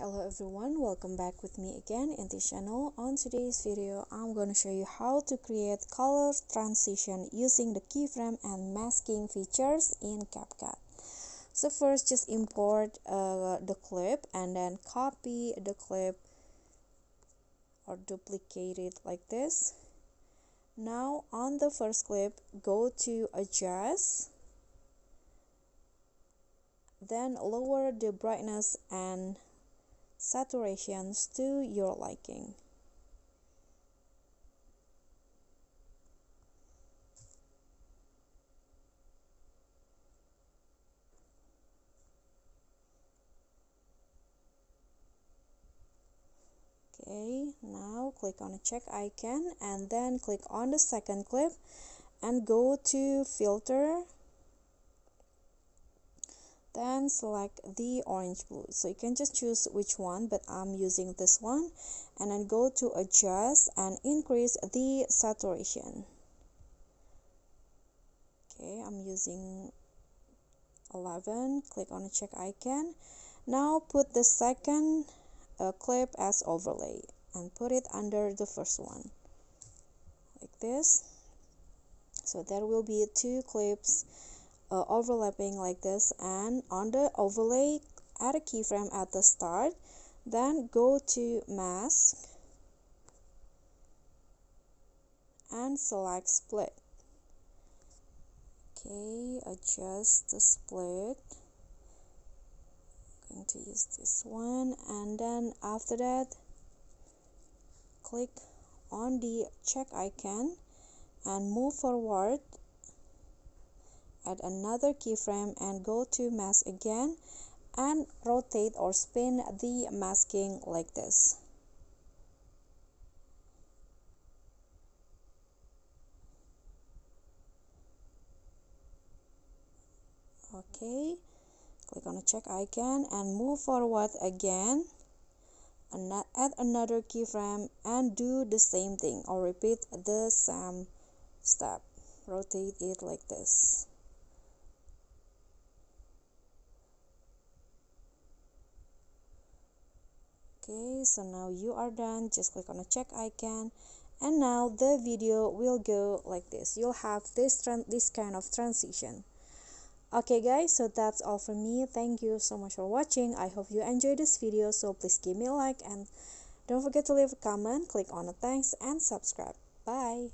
Hello everyone, welcome back with me again in this channel. On today's video, I'm going to show you how to create color transition using the keyframe and masking features in CapCut. So first, just import the clip and then copy the clip or duplicate it like this. Now on the first clip, go to adjust, then lower the brightness and saturations to your liking. Okay, now click on the check icon and then click on the second clip and go to filter, then select the orange blue. So you can just choose which one, but I'm using this one, and then go to adjust and increase the saturation. Okay, I'm using 11. Click on the check icon. Now put the second clip as overlay and put it under the first one like this. So there will be two clips overlapping like this, and on the overlay, add a keyframe at the start, then go to mask and select split. Okay, adjust the split. I'm going to use this one, and then after that click on the check icon and move forward, add another keyframe and go to mask again and rotate or spin the masking like this. Okay, click on the check icon and move forward again, and add another keyframe and do the same thing or repeat the same step. Rotate it like this. Okay, so now you are done. Just click on the check icon, and now the video will go like this. You'll have this kind of transition. Okay guys, so that's all from me. Thank you so much for watching. I hope you enjoyed this video, so please give me a like and don't forget to leave a comment, click on the thanks and subscribe. Bye.